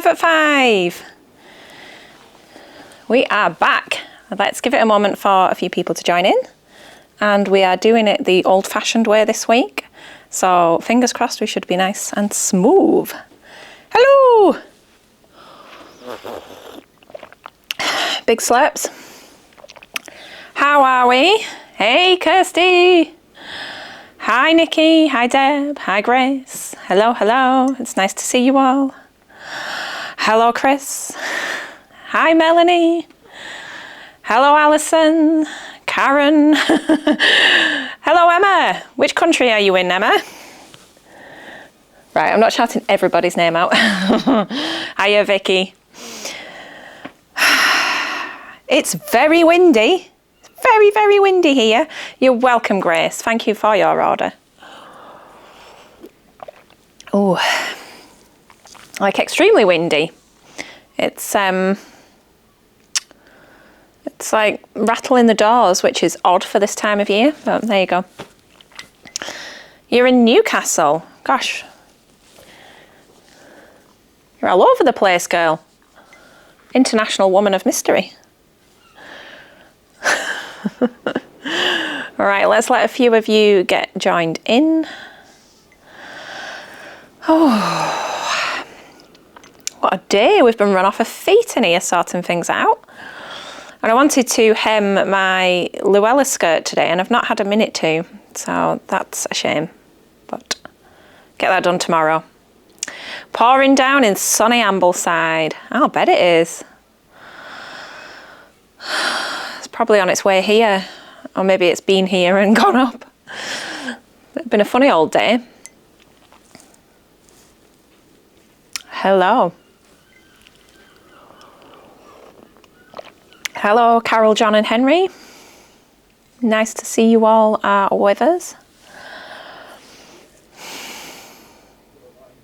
Live at 5. We are back. Let's give it a moment for a few people to join in. And we are doing it the old-fashioned way this week. So fingers crossed we should be nice and smooth. Hello! Big slurps. How are we? Hey, Kirsty. Hi, Nikki. Hi, Deb. Hi, Grace. Hello, hello. It's nice to see you all. Hello, Chris. Hi, Melanie. Hello, Alison. Karen. Hello, Emma. Which country are you in, Emma? Right, I'm not shouting everybody's name out. Hiya, Vicky. It's very windy. Very, very windy here. You're welcome, Grace. Thank you for your order. Oh, like extremely windy. It's like rattling the doors, which is odd for this time of year, but there you go. You're in Newcastle. Gosh. You're all over the place, girl. International Woman of Mystery. All right, let's let a few of you get joined in. Oh, what a day. We've been run off our feet in here sorting things out. And I wanted to hem my Luella skirt today and I've not had a minute to, so that's a shame. But get that done tomorrow. Pouring down in sunny Ambleside. I'll bet it is. It's probably on its way here. Or maybe it's been here and gone up. It's been a funny old day. Hello. Hello, Carol, John and Henry. Nice to see you all with us.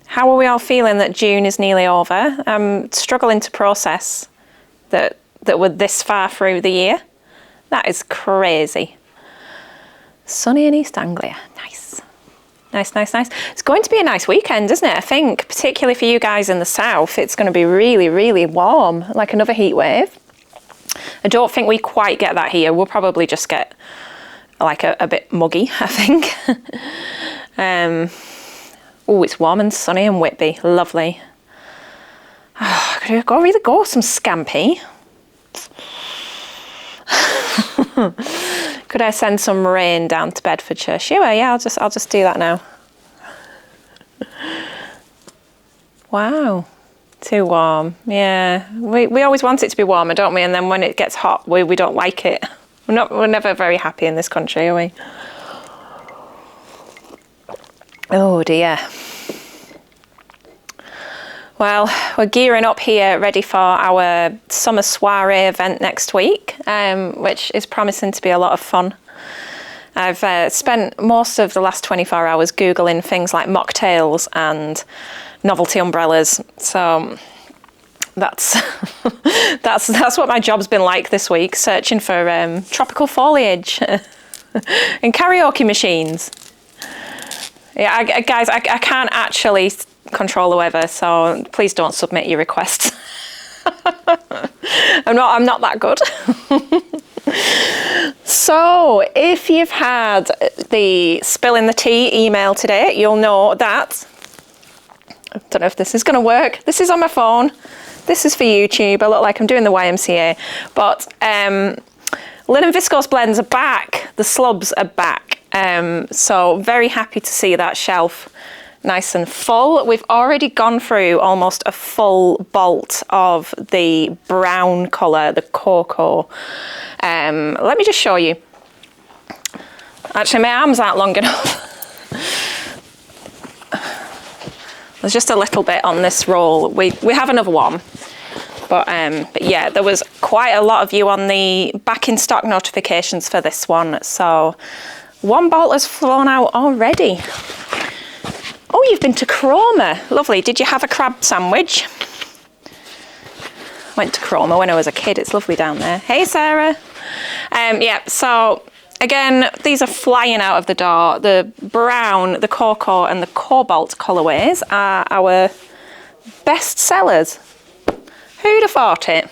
How are we all feeling that June is nearly over? I'm struggling to process that we're this far through the year. That is crazy. Sunny in East Anglia. Nice. Nice, nice, nice. It's going to be a nice weekend, isn't it? I think, particularly for you guys in the south, it's going to be really, really warm, like another heat wave. I don't think we quite get that here. We'll probably just get like a bit muggy, I think. Oh, it's warm and sunny in Whitby. Lovely. Oh, could I really go some scampi? Could I send some rain down to Bedfordshire? Sure, yeah, I'll just do that now. Wow, too warm. Yeah, we always want it to be warmer, don't we? And then when it gets hot, we don't like it. We're never very happy in this country, are we? Oh dear. Well, we're gearing up here, ready for our summer soiree event next week, which is promising to be a lot of fun. I've spent most of the last 24 hours Googling things like mocktails and novelty umbrellas. So that's that's what my job's been like this week, searching for tropical foliage and karaoke machines. Yeah, guys, I can't actually control the weather, so please don't submit your requests. I'm not that good. So if you've had the spilling the tea email today, you'll know that I don't know if this is going to work. This is on my phone. This is for YouTube. I look like I'm doing the YMCA, but linen viscose blends are back. The slubs are back. So very happy to see that shelf nice and full. We've already gone through almost a full bolt of the brown colour, the cocoa. Let me just show you. Actually, my arms aren't long enough. There's just a little bit on this roll. We have another one. But yeah, there was quite a lot of you on the back in stock notifications for this one. So one bolt has flown out already. Oh, you've been to Cromer. Lovely. Did you have a crab sandwich? Went to Cromer when I was a kid. It's lovely down there. Hey, Sarah. Yeah, so again, these are flying out of the door. The brown, the cocoa and the cobalt colourways are our best sellers. Who'd have thought it?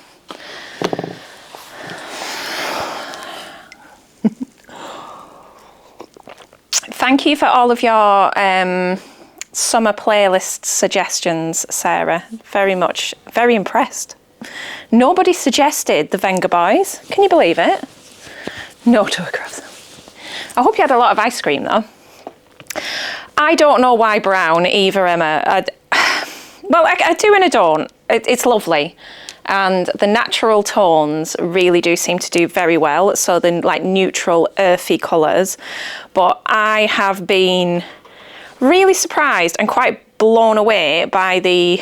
Thank you for all of your summer playlist suggestions, Sarah. Very impressed. Nobody suggested the Venga Boys. Can you believe it? No autographs. I hope you had a lot of ice cream though. I don't know why brown either, Emma. I do and I don't. It's lovely. And the natural tones really do seem to do very well. So the like neutral, earthy colours. But I have been really surprised and quite blown away by the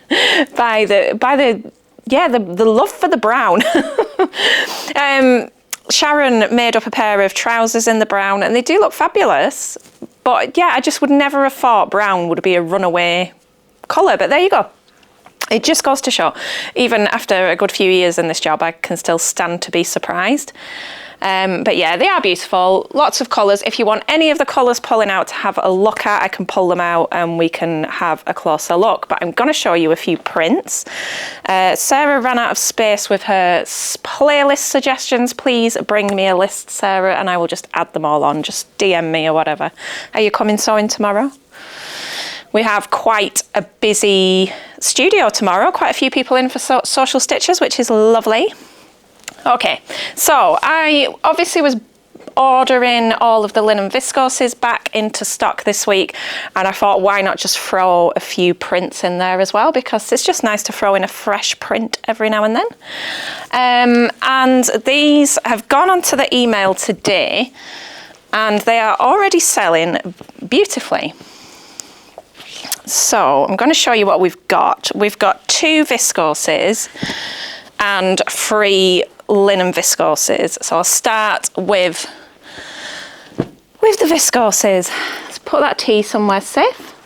the love for the brown. Sharon made up a pair of trousers in the brown and they do look fabulous. But yeah, I just would never have thought brown would be a runaway colour. But there you go. It just goes to show, even after a good few years in this job, I can still stand to be surprised. But yeah, they are beautiful. Lots of colours. If you want any of the colours pulling out to have a look at, I can pull them out and we can have a closer look. But I'm going to show you a few prints. Sarah ran out of space with her playlist suggestions. Please bring me a list, Sarah, and I will just add them all on. Just DM me or whatever. Are you coming sewing tomorrow? We have quite a busy studio tomorrow. Quite a few people in for social stitches, which is lovely. Okay, so I obviously was ordering all of the linen viscoses back into stock this week, and I thought why not just throw a few prints in there as well, because it's just nice to throw in a fresh print every now and then. And these have gone onto the email today and they are already selling beautifully. So I'm going to show you what we've got. We've got 2 viscoses and 3 linen viscoses. So I'll start with the viscoses. Let's put that tea somewhere safe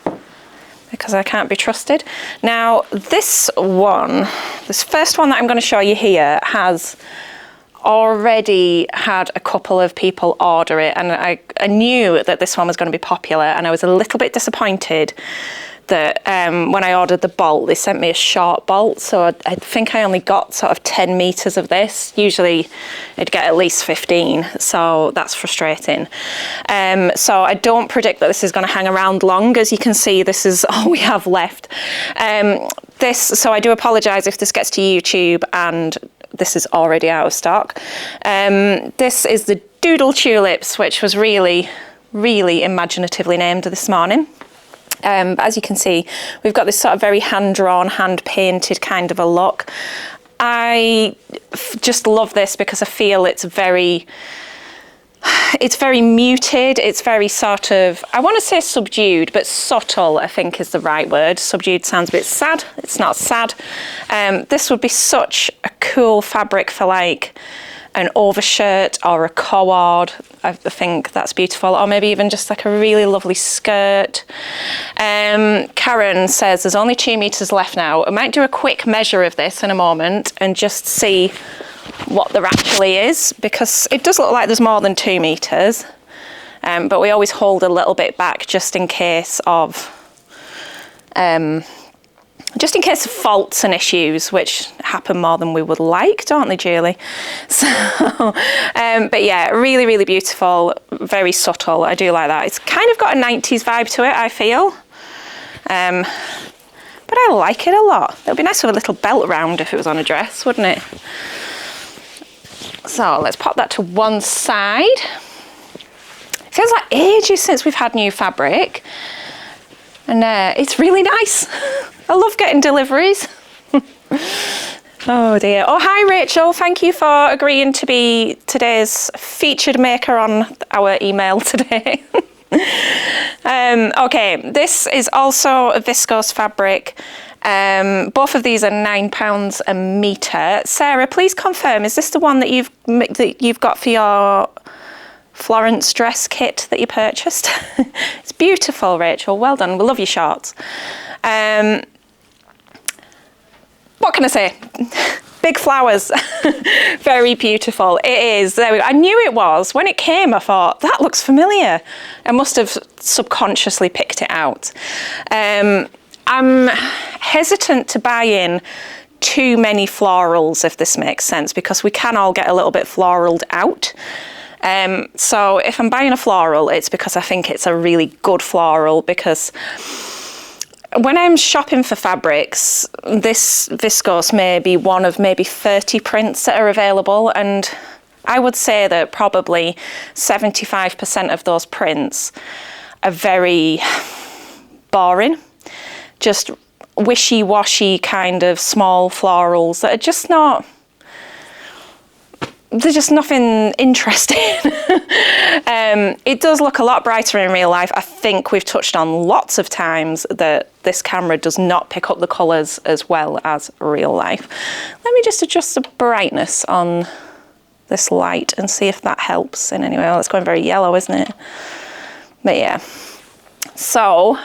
because I can't be trusted. Now this first one that I'm going to show you here has already had a couple of people order it, and I knew that this one was going to be popular, and I was a little bit disappointed that when I ordered the bolt, they sent me a short bolt, so I think I only got sort of 10 meters of this. Usually I'd get at least 15, so that's frustrating. So I don't predict that this is going to hang around long. As you can see, this is all we have left. So I do apologise if this gets to YouTube and this is already out of stock. This is the Doodle Tulips, which was really, really imaginatively named this morning. But as you can see, we've got this sort of very hand-drawn, hand-painted kind of a look. I just love this because I feel it's very muted. It's very sort of, I want to say subdued, but subtle, I think is the right word. Subdued sounds a bit sad. It's not sad. This would be such a cool fabric for like an overshirt or a cord. I think that's beautiful. Or maybe even just like a really lovely skirt. Karen says there's only 2 meters left now. I might do a quick measure of this in a moment and just see what there actually is, because it does look like there's more than 2 meters. But we always hold a little bit back just in case of faults and issues, which happen more than we would like, don't they, Julie? So, but yeah, really, really beautiful, very subtle. I do like that. It's kind of got a 90s vibe to it, I feel. But I like it a lot. It would be nice with a little belt round if it was on a dress, wouldn't it? So let's pop that to one side. It feels like ages since we've had new fabric. And it's really nice. I love getting deliveries. Oh dear. Oh, hi Rachel. Thank you for agreeing to be today's featured maker on our email today. Okay, this is also a viscose fabric. Both of these are £9 a metre. Sarah, please confirm, is this the one that you've got for your Florence dress kit that you purchased? It's beautiful, Rachel. Well done. We love your shorts. What can I say? Big flowers. Very beautiful. It is. There we go. I knew it was. When it came, I thought, that looks familiar. I must have subconsciously picked it out. I'm hesitant to buy in too many florals, if this makes sense, because we can all get a little bit floraled out. So if I'm buying a floral, it's because I think it's a really good floral, because when I'm shopping for fabrics, this viscose may be one of maybe 30 prints that are available, and I would say that probably 75% of those prints are very boring, just wishy-washy kind of small florals that are just not, there's just nothing interesting. It does look a lot brighter in real life. I think we've touched on lots of times that this camera does not pick up the colours as well as real life. Let me just adjust the brightness on this light and see if that helps in any way. Oh, it's going very yellow, isn't it? But yeah, so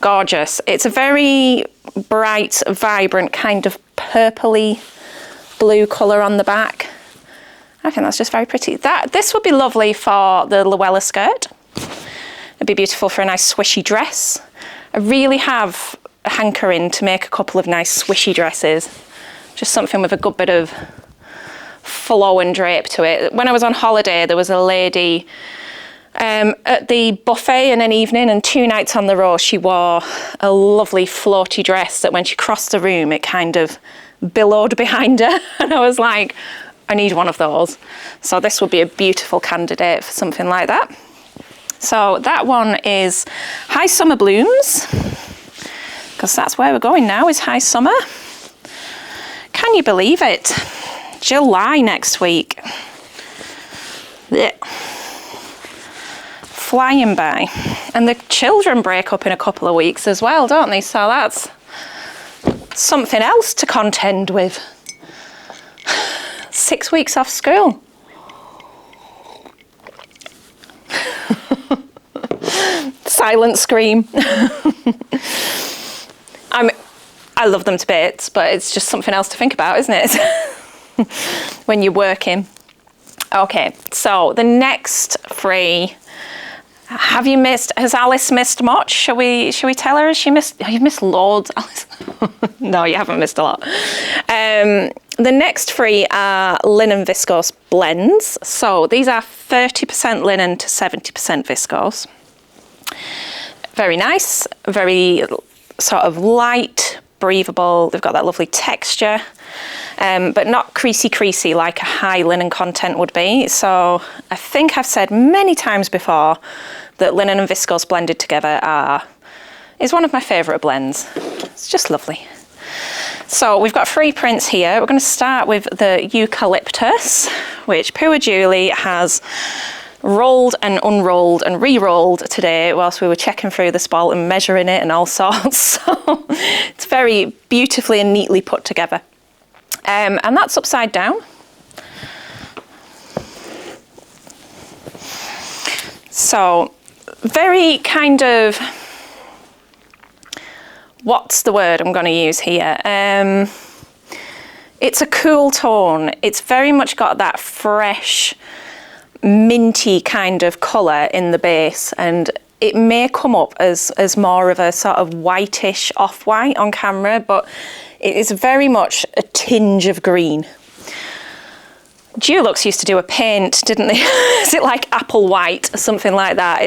gorgeous. It's a very bright, vibrant kind of purpley blue colour on the back. I think that's just very pretty. This would be lovely for the Luella skirt. It'd be beautiful for a nice swishy dress. I really have a hankering to make a couple of nice swishy dresses. Just something with a good bit of flow and drape to it. When I was on holiday, there was a lady at the buffet in an evening, and 2 nights on the row she wore a lovely floaty dress that when she crossed the room it kind of billowed behind her, and I was like, I need one of those. So this would be a beautiful candidate for something like that. So that one is High Summer Blooms, because that's where we're going now, is high summer. Can you believe it? July next week. Blech. Flying by. And the children break up in a couple of weeks as well, don't they? So that's something else to contend with. 6 weeks off school. Silent scream. I love them to bits, but it's just something else to think about, isn't it? When you're working. Okay, so the next three. Has Alice missed much? Shall we tell her? You've missed loads, Alice. No, you haven't missed a lot. The next three are linen viscose blends. So these are 30% linen to 70% viscose. Very nice, very sort of light, breathable. They've got that lovely texture, but not creasy like a high linen content would be. So I think I've said many times before that linen and viscose blended together is one of my favourite blends. It's just lovely. So we've got 3 prints here. We're going to start with the eucalyptus, which Poor Julie has rolled and unrolled and re-rolled today whilst we were checking through the spalt and measuring it and all sorts. So it's very beautifully and neatly put together. And that's upside down. So very kind of, what's the word I'm going to use here? It's a cool tone. It's very much got that fresh, minty kind of colour in the base, and it may come up as more of a sort of whitish off-white on camera, but it is very much a tinge of green. Dulux used to do a paint, didn't they? Is it like apple white or something like that?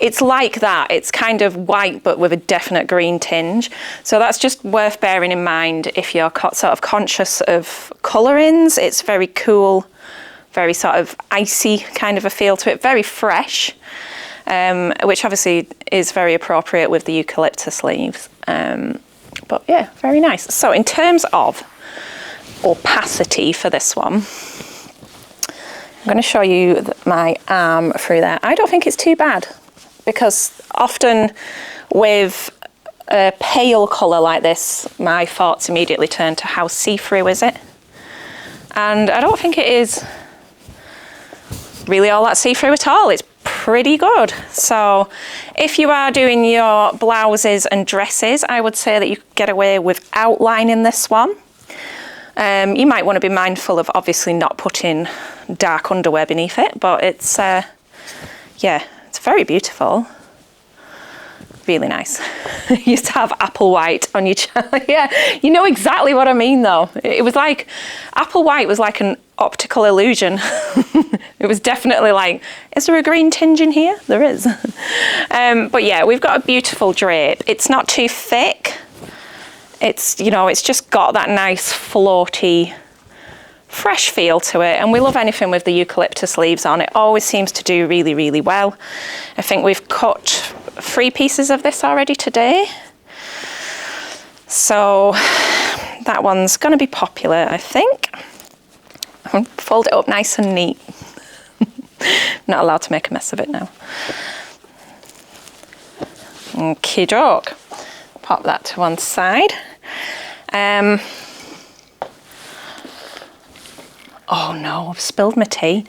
It's like that. It's kind of white but with a definite green tinge. So that's just worth bearing in mind if you're sort of conscious of colourings. It's very cool, very sort of icy kind of a feel to it, very fresh, which obviously is very appropriate with the eucalyptus leaves. But yeah, very nice. So in terms of opacity for this one, I'm going to show you my arm through there. I don't think it's too bad, because often with a pale colour like this, my thoughts immediately turn to how see-through is it? And I don't think it is really all that see-through at all. It's pretty good. So if you are doing your blouses and dresses, I would say that you could get away with outlining this one. You might want to be mindful of obviously not putting dark underwear beneath it, but it's, yeah, it's very beautiful. Really nice. You used to have apple white on your yeah, you know exactly what I mean though. It was like, apple white was like an optical illusion. It was definitely like, is there a green tinge in here? There is. But yeah, we've got a beautiful drape. It's not too thick. It's, you know, it's just got that nice floaty, fresh feel to it, and we love anything with the eucalyptus leaves on. It always seems to do really, really well. I think we've cut 3 pieces of this already today, so that one's going to be popular, I think. Fold it up nice and neat. Not allowed to make a mess of it now. Okie doke. Pop that to one side. Oh no, I've spilled my tea.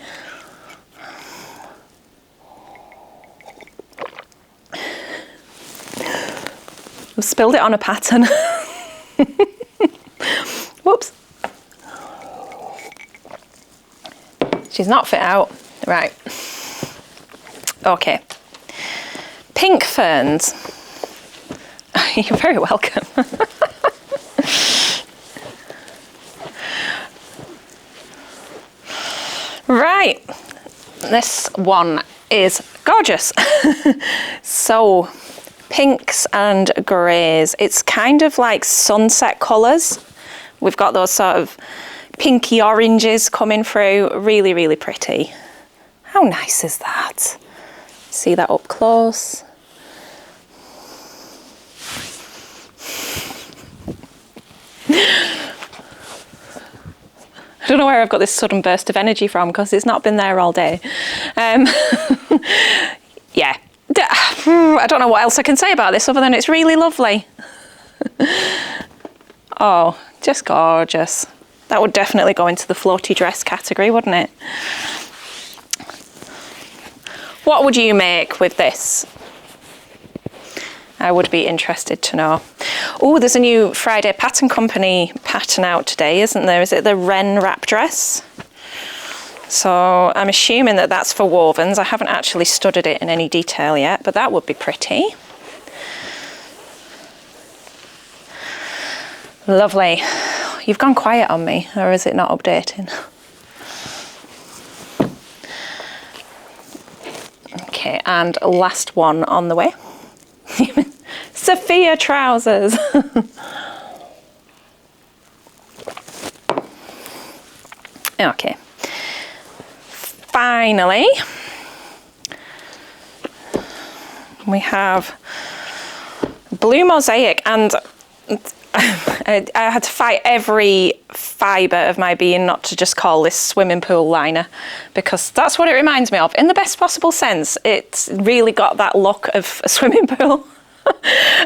I've spilled it on a pattern. Whoops. She's not fit out. Right. Okay. Pink ferns. You're very welcome. Right. This one is gorgeous. So, pinks and greys. It's kind of like sunset colours. We've got those sort of pinky oranges coming through. Really, really pretty. How nice is that? See that up close? I don't know where I've got this sudden burst of energy from, because it's not been there all day. Yeah. I don't know what else I can say about this other than it's really lovely. Oh, just gorgeous. That would definitely go into the floaty dress category, wouldn't it? What would you make with this? I would be interested to know. Oh, there's a new Friday Pattern Company pattern out today, isn't there? Is it the Wren wrap dress? So I'm assuming that that's for wovens. I haven't actually studied it in any detail yet, but that would be pretty. Lovely. You've gone quiet on me, or is it not updating? Okay, and last one on the way. Sophia trousers. Okay. Finally, we have blue mosaic, and I had to fight every fibre of my being not to just call this swimming pool liner, because that's what it reminds me of, in the best possible sense. It's really got that look of a swimming pool.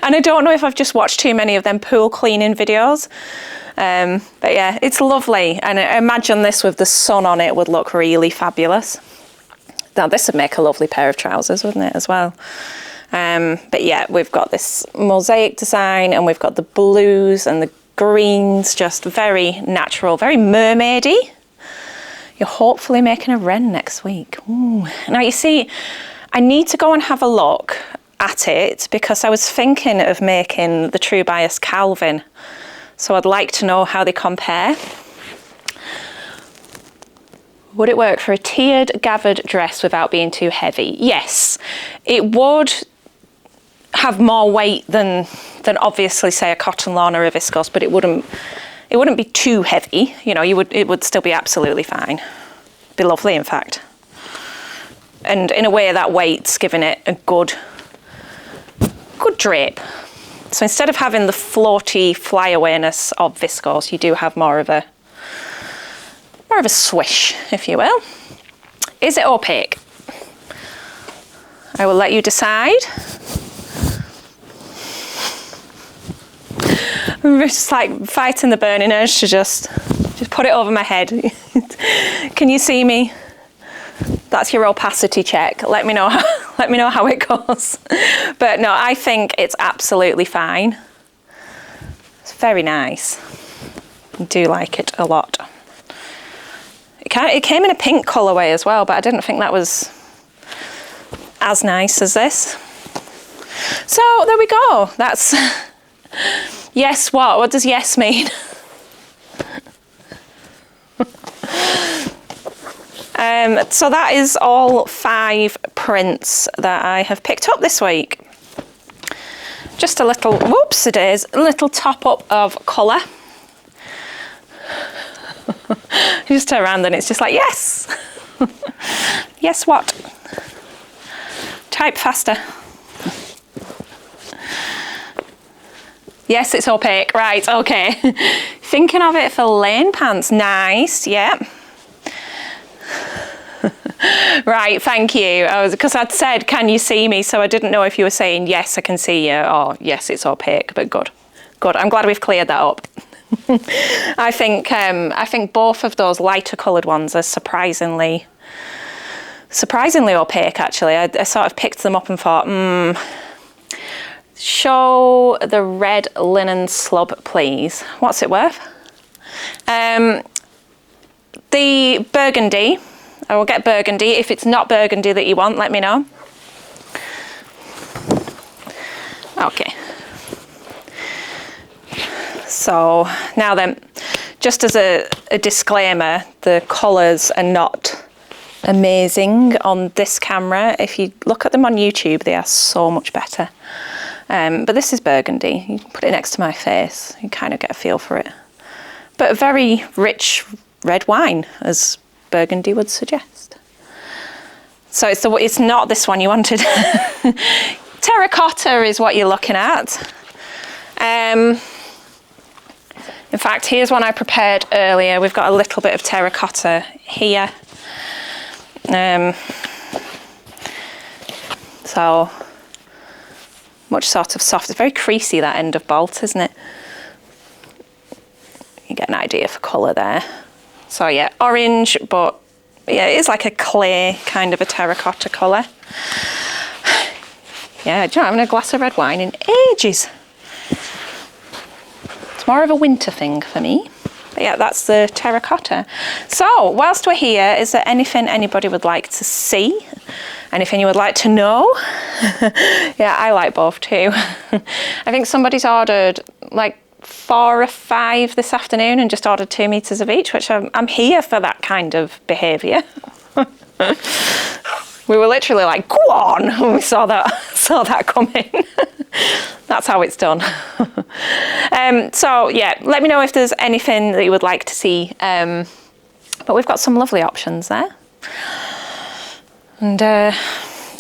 And I don't know if I've just watched too many of them pool cleaning videos. But yeah, it's lovely. And I imagine this with the sun on it would look really fabulous. Now this would make a lovely pair of trousers, wouldn't it, as well? But yeah, we've got this mosaic design, and we've got the blues and the greens, just very natural, very mermaidy. You're hopefully making a wren next week. Ooh. Now you see, I need to go and have a look at it, because I was thinking of making the True Bias Calvin. So I'd like to know how they compare. Would it work for a tiered gathered dress without being too heavy? Yes, it would have more weight than obviously say a cotton lawn or a viscose, but it wouldn't be too heavy. You know, it would still be absolutely fine. Be lovely, in fact. And in a way, that weight's giving it a good drape. So instead of having the floaty flyawayness of viscose, you do have more of a swish, if you will. Is it opaque? I will let you decide. I'm just like fighting the burning urge to just put it over my head. Can you see me? That's your opacity check. Let me know how it goes. But no, I think it's absolutely fine. It's very nice. I do like it a lot. It came in a pink colourway as well, but I didn't think that was as nice as this. So there we go. That's yes what? What does yes mean? So that is all 5 prints that I have picked up this week. Just a little, whoops it is, a little top up of colour. You just turn around and it's just like, yes! Yes what? Type faster. Yes, it's opaque, right, okay. Thinking of it for lane pants, nice, yeah. Right, thank you. Because I'd said, can you see me? So I didn't know if you were saying, yes, I can see you, or yes, it's opaque, but good. Good, I'm glad we've cleared that up. I think both of those lighter coloured ones are surprisingly opaque, actually. I sort of picked them up and thought, show the red linen slub, please. What's it worth? The burgundy. I will get burgundy. If it's not burgundy that you want, let me know. Okay. So now then, just as a disclaimer, the colours are not amazing on this camera. If you look at them on YouTube, they are so much better. But this is burgundy. You can put it next to my face. You kind of get a feel for it. But a very rich red wine, as burgundy would suggest. So it's not this one you wanted. Terracotta is what you're looking at. In fact, here's one I prepared earlier. We've got a little bit of terracotta here. So much sort of soft. It's very creasy, that end of bolt, isn't it? You get an idea for colour there. So yeah, orange, but yeah, it is like a clay kind of a terracotta colour. Yeah, do you know, I haven't had a glass of red wine in ages. It's more of a winter thing for me. But yeah, that's the terracotta. So, whilst we're here, is there anything anybody would like to see? Anything you would like to know? Yeah, I like both too. I think somebody's ordered like 4 or 5 this afternoon and just ordered 2 meters of each, which I'm here for that kind of behaviour. We were literally like, go on, when we saw that coming. That's how it's done. So yeah, let me know if there's anything that you would like to see. But we've got some lovely options there. And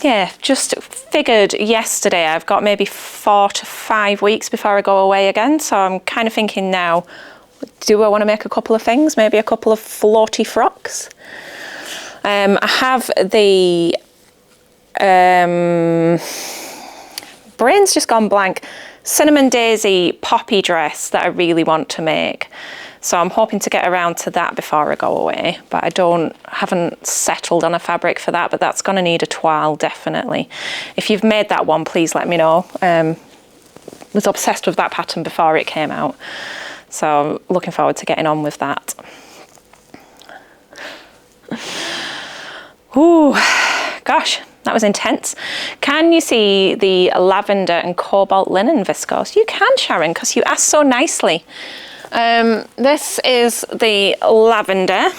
yeah, just figured yesterday I've got maybe 4 to 5 weeks before I go away again. So I'm kind of thinking now, do I want to make a couple of things? Maybe a couple of floaty frocks. I have the brain's just gone blank. Cinnamon daisy poppy dress that I really want to make. So I'm hoping to get around to that before I go away, but haven't settled on a fabric for that, but that's going to need a toile, definitely. If you've made that one, please let me know. Was obsessed with that pattern before it came out. So I'm looking forward to getting on with that. Ooh, gosh, that was intense. Can you see the lavender and cobalt linen viscose? You can, Sharon, because you asked so nicely. This is the lavender.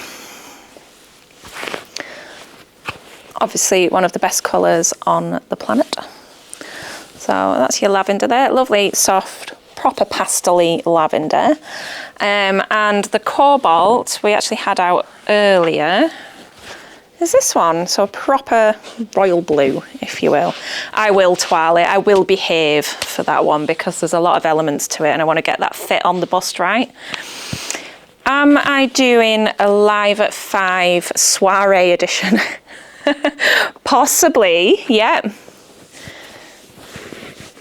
Obviously one of the best colours on the planet. So that's your lavender there. Lovely, soft, proper pastel-y lavender. And the cobalt we actually had out earlier is this one, so proper royal blue, if you will. I will toile it, I will behave for that one because there's a lot of elements to it and I want to get that fit on the bust right. Am I doing a Live at 5 soiree edition? Possibly, yeah.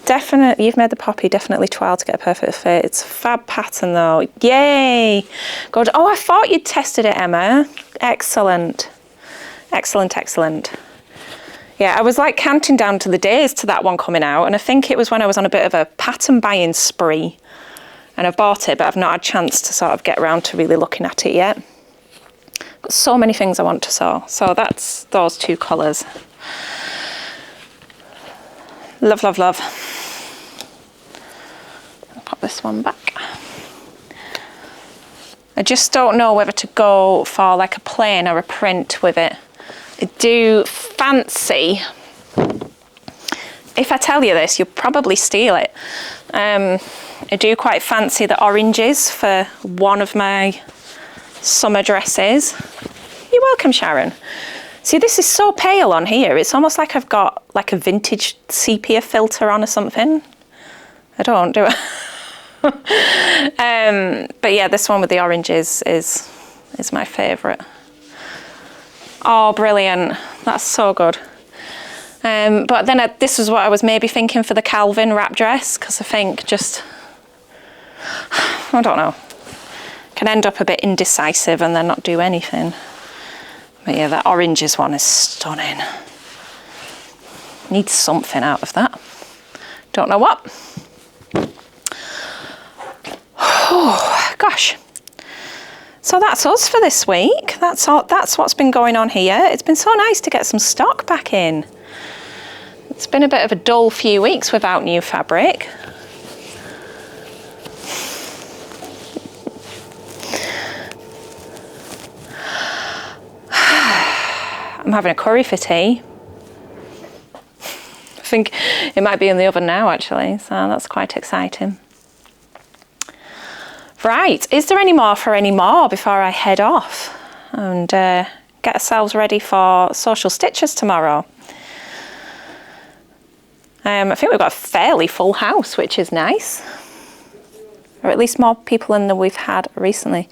Definitely, you've made the poppy, definitely toile to get a perfect fit. It's a fab pattern though, yay. Good, oh, I thought you'd tested it, Emma. Excellent. Excellent, excellent. Yeah, I was like counting down to the days to that one coming out, and I think it was when I was on a bit of a pattern buying spree, and I've bought it, but I've not had a chance to sort of get around to really looking at it yet. Got so many things I want to sew, so that's those 2 colours. Love, love, love. one back. I just don't know whether to go for like a plain or a print with it. I do fancy, if I tell you this, you'll probably steal it. I do quite fancy the oranges for one of my summer dresses. You're welcome, Sharon. See, this is so pale on here. It's almost like I've got like a vintage sepia filter on or something. I don't do it. But yeah, this one with the oranges is my favourite. Oh, brilliant. That's so good. But then this was what I was maybe thinking for the Calvin wrap dress, because I think just, I don't know, can end up a bit indecisive and then not do anything. But yeah, that oranges one is stunning. Need something out of that. Don't know what. Oh, gosh. So that's us for this week. That's what's been going on here. It's been so nice to get some stock back in. It's been a bit of a dull few weeks without new fabric. I'm having a curry for tea. I think it might be in the oven now, actually, so that's quite exciting. Right, is there any more before I head off and get ourselves ready for social stitches tomorrow? I think we've got a fairly full house, which is nice. Or at least more people than we've had recently.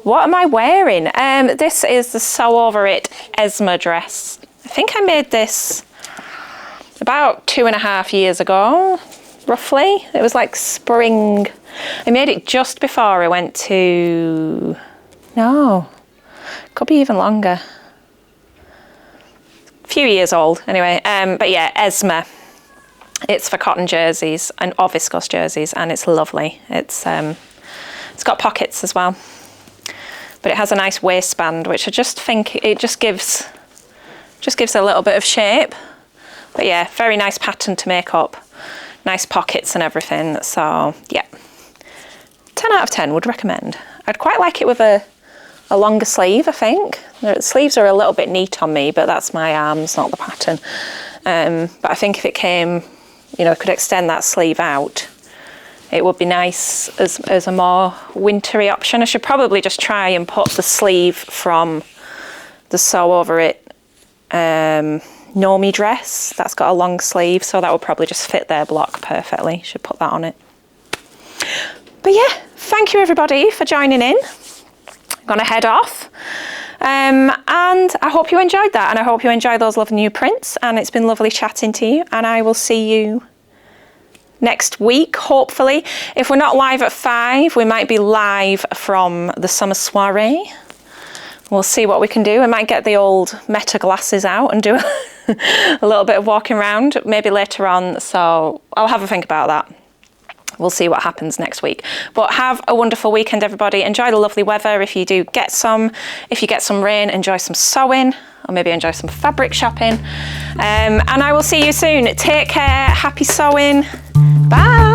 What am I wearing? This is the Sew Over It Esma dress. I think I made this about 2.5 years ago, roughly. It was like spring. I made it just before I went to, no, could be even longer. A few years old, anyway. But yeah, Esma. It's for cotton jerseys or viscose jerseys, and it's lovely. It's got pockets as well, but it has a nice waistband, which I just think it just gives a little bit of shape. But yeah, very nice pattern to make up. Nice pockets and everything. So yeah, 10 out of 10 would recommend. I'd quite like it with a longer sleeve, I think. The sleeves are a little bit neat on me, but that's my arms, not the pattern. But I think if it came, you know, could extend that sleeve out, it would be nice as a more wintry option. I should probably just try and put the sleeve from the Sew Over It Nomi dress. That's got a long sleeve, so that would probably just fit their block perfectly. Should put that on it. But yeah, thank you everybody for joining in. I'm gonna head off. And I hope you enjoyed that, and I hope you enjoy those lovely new prints, and it's been lovely chatting to you, and I will see you next week, hopefully. If we're not live at 5, we might be live from the summer soiree. We'll see what we can do. I might get the old Meta glasses out and do a little bit of walking around maybe later on, so I'll have a think about that. We'll see what happens next week. But have a wonderful weekend, everybody. Enjoy the lovely weather if you do get some. If you get some rain, enjoy some sewing, or maybe enjoy some fabric shopping. And I will see you soon. Take care. Happy sewing. Bye.